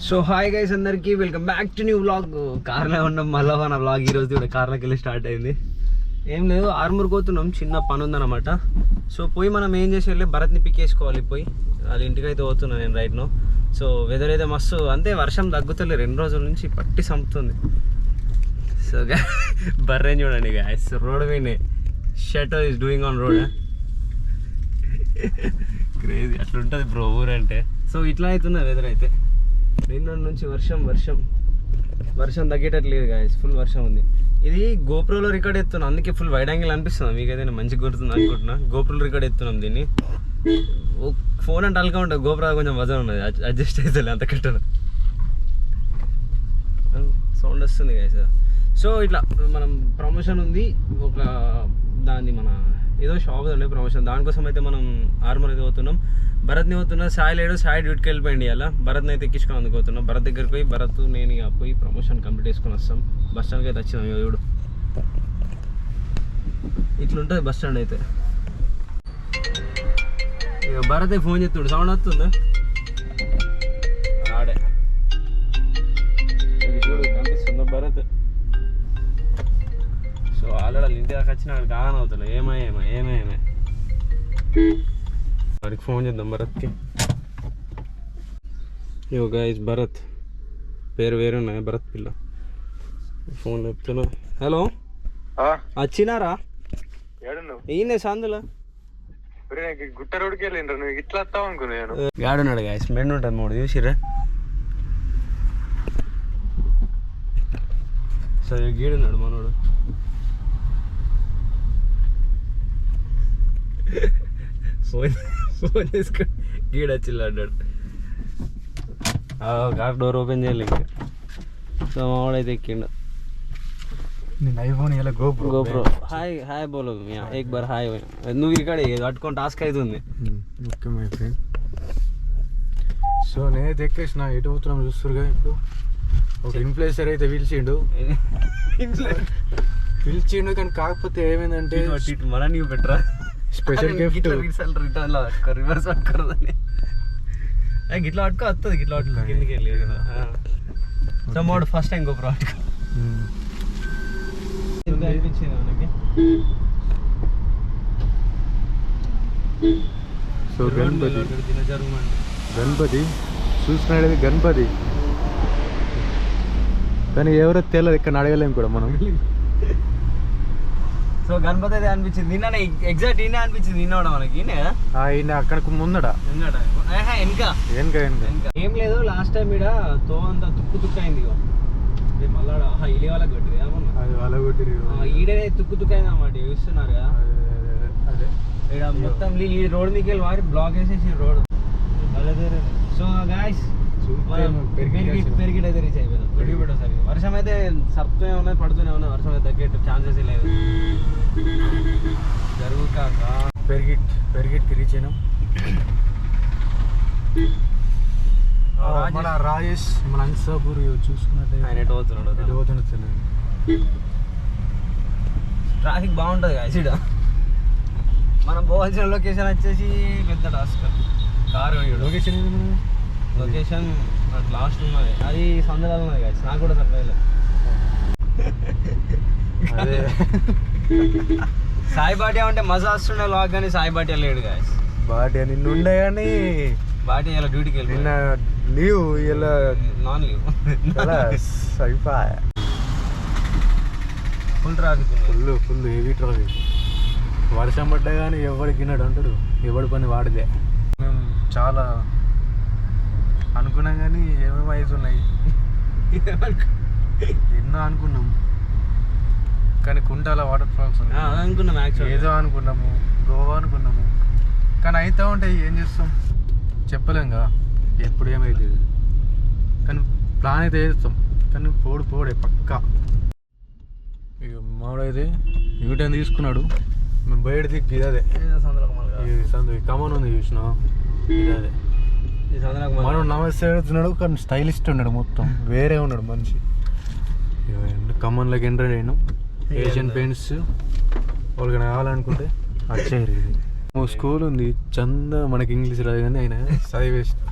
So hi guys అందరికీ welcome back to new vlog. కార్లో ఉన్నాం మళ్ళీ మన వ్లాగ్ ఈరోజు కూడా కార్లోకి వెళ్ళి స్టార్ట్ అయింది. ఏం లేదు, ఆర్మూర్ పోతున్నాం, చిన్న పని ఉందన్నమాట. సో పోయి మనం ఏం చేసి వెళ్ళి భరత్ని పిక్ చేసుకోవాలి. పోయి వాళ్ళ ఇంటికి అయితే పోతున్నాను నేను రైట్ నో. సో వెదర్ అయితే మస్తు, అంతే వర్షం తగ్గుతలే 2 రోజుల నుంచి పట్టి చంపుతుంది. సో బర్రెం చూడండి గాయస్, రోడ్ వినే షటో is doing on road. Crazy అట్లుంటుంది బ్రో ఊరంటే. సో ఇట్లా అవుతుంది వెదర్ అయితే. నిన్న నుంచి వర్షం తగ్గేటట్లేదు గాయస్, ఫుల్ వర్షం ఉంది. ఇది గోప్రోలో రికార్డ్ ఎత్తున్నాం, అందుకే ఫుల్ వైడ్ యాంగిల్ అనిపిస్తుంది. మీకైతే మంచిగా గుర్తుంది అనుకుంటున్నా. గోప్రోలో రికార్డ్ ఎత్తున్నాం దీన్ని. ఫోన్ అంటే అల్కా ఉంటుంది, గోప్రో కొంచెం వజన్ ఉన్నది, అడ్జస్ట్ అవుతుంది అంత కట్టను. సౌండ్ వస్తుంది గాయస్. సో ఇట్లా మనం ప్రమోషన్ ఉంది ఒక దాన్ని, మన ఏదో షాప్ ఉండే ప్రమోషన్, దానికోసం అయితే మనం ఆర్మూర్ అయితే పోతున్నాం. భరత్ని పోతున్నా, సాయి లేడు, సాయి డ్యూటీకి వెళ్ళిపోయింది. అలా భరత్ని అయితే ఎక్కించుకొని అందుకుపోతున్నాం. భరత్ దగ్గరికి పోయి భరత్ నేను ఇక పోయి ప్రమోషన్ కంప్లీట్ చేసుకొని వస్తాం. బస్ స్టాండ్కి అయితే వచ్చినాం. చూడు ఇట్లుంటుంది బస్ స్టాండ్ అయితే. ఇక భరత్ ఫోన్ చేస్తాడు, సౌండ్ వస్తుందా ఆడే చూడు కనిపిస్తుందా భరత్. సో ఆల్రెడీ ఇంటి దాకా వచ్చిన అక్కడికి ఆన్ అవుతుంది. ఏమే వాడికి ఫోన్ చేద్దాం భరత్కి. యో గైస్, భరత్ పేరు వేరే ఉన్నాయి, భరత్ పిల్ల. ఫోన్ చెప్తున్నా. హలో, వచ్చినారా? ఈయనే సందులో గుట్ట రోడ్కి వెళ్ళిండ్రు, నువ్వు ఇట్లా వస్తావు అనుకున్నాను. గాడున్నాడు గాయస్, మెండు ఉంటుంది 3 చూసిర్రా. సరే గీడున్నాడు మనోడు. ఫోన్ చేసుకో, గీడ వచ్చిల్లు అడ్డాడు. కార్ డోర్ ఓపెన్ చేయాలి ఇంకా. సో మావాడైతే ఎక్కిండు. నేను ఐఫోన్ ఇలా గోప్రో హాయ్ బోలో ఎక్ బార్ హాయ్. నువ్వు ఇక్కడ పట్టుకొని టాస్క్ అవుతుంది. Okay my friend. సో నేనైతే ఎక్కేసిన, ఎటు పోతున్నాం చూస్తురుగా. ఇప్పుడు ఒక ఇన్ఫ్లుయెన్సర్ అయితే పిలిచిండు కానీ కాకపోతే ఏమైందంటే మన నీవు పెట్టరా స్పెషల్ గిఫ్ట్ రిటర్న్ లో రివర్స్ పట్టుకోరదని. గిట్లా పట్టుకో వస్తుంది, గిట్లా పట్టుకో కిందికి వెళ్ళి కదా. So mode first time GoPro పట్టుకో అనిపించింది మనకి. సో గణపతి చూసుకునేది గణపతి, కానీ ఎవరో తెలియదు, ఇక్కడ అడగలేము కూడా మనం. సో గణపతి అయితే అనిపించింది నిన్న, ఎగ్జాక్ట్ ఈయన అనిపించింది. నిన్న కూడా మనకి ఈయన అక్కడికి ముందట వెనక ఏం లేదు. లాస్ట్ టైం ఇక్కడ తో అంతా తుక్కు అయింది. మళ్ళా ఇలి వాళ్ళకి కొట్టింది ఈడనే తుక్కు అయింది అన్నమాట. చూస్తున్నారు కదా, ఇక్కడ మొత్తం ఈ రోడ్ మీకు వెళ్ళి వారి బ్లాక్ వేసేసి రోడ్. సో గాయస్ పెరిగిట్ అయితే రీచ్ అయిపోయింది. పెరిగిపోయి సరి వర్షం అయితే సర్తూనే ఉన్నాయి, పడుతూనే ఉన్నాయి. వర్షం అయితే తగ్గేట ఛాన్సెస్ లేదు. జరుగుకాక పెరిగిట్కి రీచ్ అయినాం. మన రాజేష్ మన అన్సాపూర్ చూసుకున్నట్టు ఆయన ఎటు పోతున్నాడు. ట్రాఫిక్ బాగుంటుంది కదా సీడ. మనం పోవాల్సిన లొకేషన్ వచ్చేసి పెద్ద టాస్క్. కారు లొకేషన్ లాస్ట్ ఉన్నది, అది సందర్భాలు ఉన్నది కదా. నాకు కూడా సర్ప్రైజ్. అదే సాయి బాటియా అంటే మజా వస్తుండే లాగ్, కానీ సాయి బాటియా లేడు కదా. బాటియా నిన్ను ఉండే కానీ బాటియా ఇలా డ్యూటీకి వెళ్ళి నిన్న లీవ్ ఇలా నాన్ లీవ్ అయిపోయా. Full traffic, full heavy traffic. వర్షం పడ్డా కానీ ఎవడికి విన్నాడు అంటారు, ఎవడి పని వాడిదే. మేము చాలా అనుకున్నాం కానీ ఏమేమి అవుతున్నాయి. ఎన్నో అనుకున్నాం కానీ కుంటాల వాటర్ ఫాల్స్ అనుకున్నాం, ఏదో అనుకున్నాము, గోవా అనుకున్నాము, కానీ అవుతూ ఉంటాయి. ఏం చేస్తాం చెప్పలేం కదా ఎప్పుడు ఏమవుతుంది. కానీ ప్లాన్ అయితే వేస్తాం, కానీ పోడే పక్కా. ఇక మావాడైతే యూటర్న్ తీసుకున్నాడు. మేము బయట దిక్కు ఇదే సందు కమన్ ఉంది చూసినా, ఇదే మనం నమస్తే వెళ్తున్నాడు, కానీ స్టైలిస్ట్ ఉన్నాడు, మొత్తం వేరే ఉన్నాడు మనిషి. కమన్లోకి ఎంటర్ అయినాం. ఏషియన్ పెయింట్స్ వాళ్ళకి కావాలనుకుంటే వచ్చేది. స్కూల్ ఉంది చంద, మనకి ఇంగ్లీష్ రాదు కానీ ఆయన చదివేస్తాడు.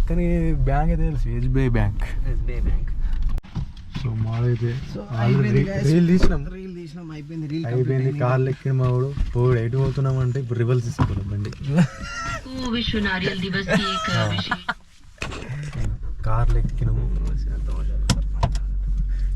కానీ బ్యాంక్ అయితే తెలుసు SBI bank. SBI bank. So మాదైతే రీల్ తీసినాం అయిపోయింది. కార్లు ఎక్కిన మా వాడు ఎటు పోతున్నాం అంటే ఇప్పుడు రివర్స్ తీసుకోవాలి బండి. కార్లు ఎక్కినాము.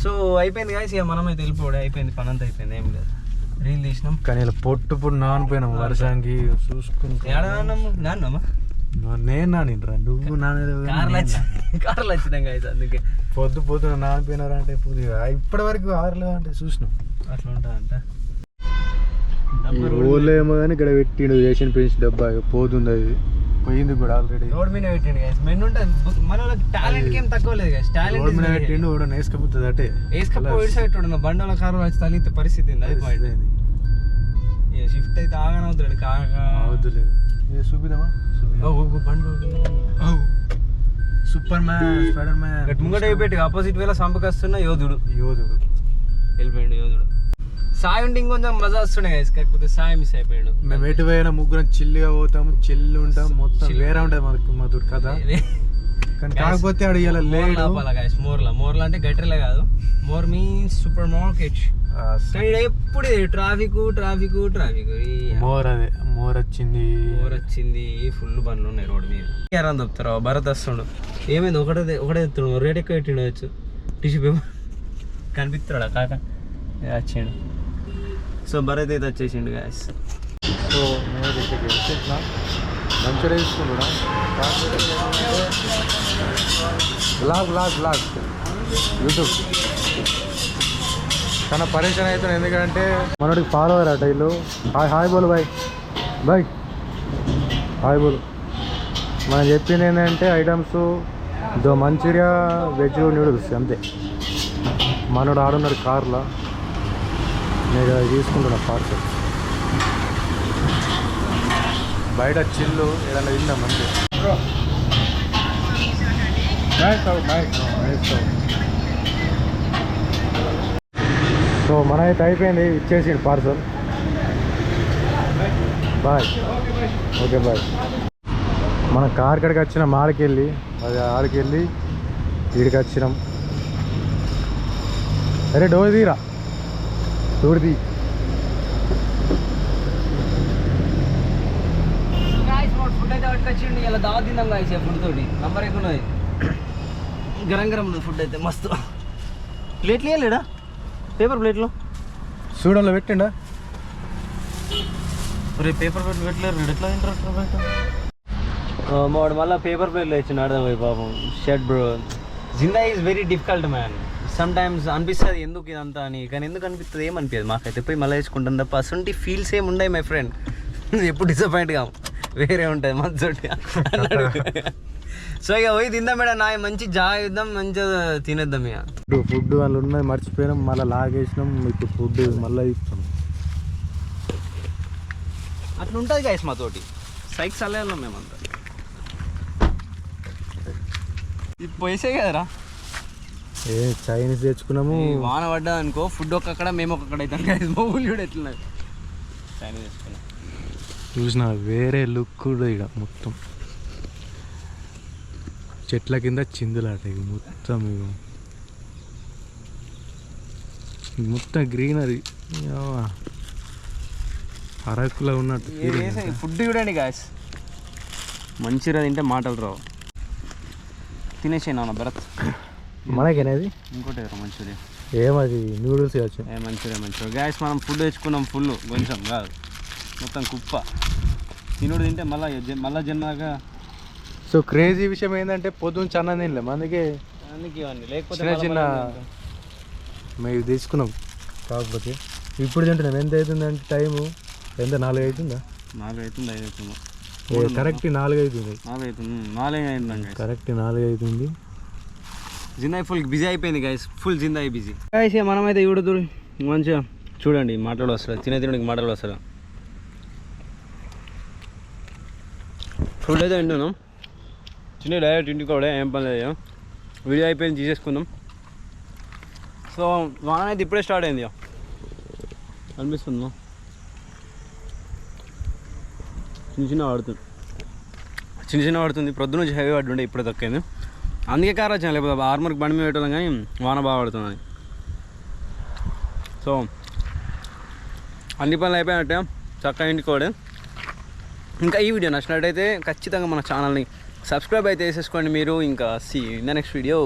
సో అయిపోయింది గాయస్, ఇక మనం అయితే వెళ్ళిపోవడం అయిపోయింది, పని అంతా అయిపోయింది, ఏం లేదు. రీల్ తీసినాం కానీ ఇలా పొట్టు నానిపోయినాము వర్షానికి చూసుకుంటే. నాన్నమ్మా నేను నానిరా నువ్వు కార్లు వచ్చినాం గాయస్, అందుకే పొద్దున నానిపోయినారా అంటే ఇప్పటి వరకు ఆరలేవు అంటే చూసినాం. అట్లా ఉంటుందంట. ఊళ్ళో ఏమో కానీ ఇక్కడ పెట్టిండు ఏషియన్ పెయింట్స్ డబ్బా పోతుంది, అది పోయింది కూడా ఆల్రెడీ. రోడ్ మీద పెట్టిండు గాయస్, మెన్ ఉంటుంది మన వాళ్ళకి టాలెంట్ ఏం తక్కువ లేదు గాయస్. టాలెంట్ రోడ్ మీద పెట్టిండు కూడా వేసుకపోతుంది అంటే వేసుకపోయి పెట్టాడు బండి కారు వచ్చి తగిలితే పరిస్థితి ఉంది. అది పాయింట్. షిఫ్ట్ అయితే ఆగానే అవుతాడు కాగా అవుతలేదు. చూపిద్దామా బండి సూపర్ మ్యాన్ స్పైడర్ మ్యాన్ ముంగట అయిపోయి ఆపోజిట్ వేళ సంపకొస్తున్న యోధుడు వెళ్ళిపోయాడు. యోధుడు సాయి ఉంటే ఇంకొంచెం మజా వస్తుండే గాయస్, కాకపోతే సాయి మిస్ అయిపోయాడు. మేము ఎటు పోయినా ముగ్గురం చిల్లుగా పోతాము, చిల్లు ఉంటాం, మొత్తం వేరే ఉంటుంది మనకు మా దుర్ కథ. కానీ కాకపోతే ఆడు ఇలా లేడు. మోర్లా అంటే గట్టిలే కాదు, మోర్ మీన్స్ సూపర్ మార్కెట్. ఎప్పుడు ట్రాఫిక్ మోర్ వచ్చింది ఫుల్ బండ్లు ఉన్నాయి రోడ్ మీద. ఎవరైనా చెప్తారు భరత్ వస్తుండు, ఏమైంది ఒకటే ఎత్తుడు, రేట్ ఎక్కువ పెట్టిండు వచ్చు. టిష్యూ పేపర్ కనిపిస్తున్నాడా కాక వచ్చిండు. సో భరత్ అయితే వచ్చేసిండు గాయస్. సో మంచిగా తీసుకుంటున్నా బ్లాగ్ యూట్యూబ్. చాలా పరేషాన్ అవుతాను, ఎందుకంటే మనోడికి ఫాలోవర్ అట వీళ్ళు. హాయ్ బోలు బాయ్ హాయ్ బోలు. మనం చెప్పింది ఏంటంటే ఐటమ్స్ మంచూరియా, వెజ్ నూడిల్స్ అంతే. మనోడు ఆడున్నాడు కార్లో, నేను తీసుకుంటున్నా పార్సల్. బయట చిల్లు ఏదన్నా తిందాం అంతే. సో మనమైతే అయిపోయింది, ఇచ్చేసి పార్సల్. బాయ్. Okay bye. మన కార్ కడికి వచ్చినాం, ఆడికెళ్ళి వీడికి వచ్చినాం. అరే డోర్ తీరా, డోర్ తీ. ఫుడ్ అయితే పట్టుకొచ్చిండు, ఇలా దావా తిందాం గాయస్. ఫుడ్ తోటి నంబర్ ఎక్కువ ఉన్నది, గరం ఉన్నది ఫుడ్ అయితే మస్తు. ప్లేట్లు వేయలేడా, పేపర్ ప్లేట్లో చూడంలో పెట్టిండా. రేపు పేపర్ ప్లేట్లు పెట్టలేరు, ఎట్లా తింటారు బయట. వాడు మళ్ళీ పేపర్ ప్లేట్లు ఇచ్చిన అర్థమై పాపం. Shirt bro, Zinda is very difficult man. Some times అనిపిస్తుంది ఎందుకు ఇదంతా అని, కానీ ఎందుకు అనిపిస్తుంది ఏమనిపించదు మాకైతే. పోయి మళ్ళీ వేసుకుంటాం తప్ప అసలు ఫీల్స్ ఏమి ఉండవు మై ఫ్రెండ్. ఎప్పుడు డిసప్పాయింట్ కాము, వేరే ఉంటుంది మంచోటి అన్నాడు. సో ఇక పోయి తిందాం మేడం, నా మంచి జాయ్ ఇద్దాం, మంచిగా తినేద్దాం. ఇక ఫుడ్ వాళ్ళు ఉన్నది మర్చిపోయినాం, మళ్ళీ లాగేసినాం. ఇప్పుడు ఫుడ్ మళ్ళీ ఇస్తాం. అట్లా ఉంటుంది గాయస్ మాతోటి, సైక్స్ అలా వెళ్ళాం మేమంతా. ఇప్పుడు పోయేసే కదరా, చైనీస్ తెచ్చుకున్నాము. వాన పడ్డా అనుకో, ఫుడ్ ఒక్కడ మేము ఒక్కడ అవుతాం గాయస్. మా ఊళ్ళు కూడా ఎట్లున్నది, చైనీస్ తెచ్చుకున్నాం. చూసిన వేరే లుక్ కూడా ఇక్కడ మొత్తం చెట్ల కింద చిందులాట. ఇవి మొత్తం గ్రీనరీ, అరకులో ఉన్నట్టు ఫుడ్ చూడండి గాయస్. మంచిగా తింటే మాటలు రావు. తినేసాను భరత్. మనకేనేది ఇంకోటి మంచూరియా, ఏమది నూడిల్స్ కావచ్చు. Manchuria guys. మనం ఫుడ్ తెచ్చుకున్నాం ఫుల్, కొంచెం కాదు మొత్తం కుప్ప. తినుడు తింటే మళ్ళా జన్మగా. సో క్రేజీ విషయం ఏంటంటే పొద్దున్న చాలా తినలేము, అందుకే లేకపోతే చిన్న మేము తీసుకున్నాం. కాకపోతే ఇప్పుడు తింటున్నాం. ఎంత అవుతుందంటే టైము ఎంత 4 అవుతుందా? 4 అవుతుంది, 5 అవుతుంది, కరెక్ట్ 4 అవుతుంది. 4 అవుతుంది కరెక్ట్ 4 అవుతుంది. జిందాయి ఫుల్ బిజీ అయిపోయింది గైస్, ఫుల్ జిందాయి బిజీ గైస్. మనమైతే చూడదు మంచిగా చూడండి, మాట్లాడు వస్తారు, తినడానికి మాట్లాడు వస్తారు. ఫుడ్ అయితే తింటున్నాం, చిన్న డైరెక్ట్ ఇంటికి కూడా ఏం పని లేదు. వీడియో అయిపోయింది, తీసేసుకుందాం. సో వాన అయితే ఇప్పుడే స్టార్ట్ అయింది అనిపిస్తుంది. చిన్న ఆడుతుంది, చిన్న చిన్న పడుతుంది. ప్రొద్దున నుంచి హెవీ పడుతుండే, ఇప్పుడు తక్కువైంది. అందుకే కార్ వచ్చాను, లేకపోతే ఆర్మర్కి బండి మీద పెట్టాం కానీ వాన బాగా పడుతుంది. సో అన్ని పనులు అయిపోయినట్టే చక్కగా ఇంటికి కూడా. ఇంకా ఈ వీడియో నచ్చినట్టయితే ఖచ్చితంగా మన ఛానల్ని సబ్స్క్రైబ్ అయితే చేసేసుకోండి మీరు. ఇంకా see in the next video.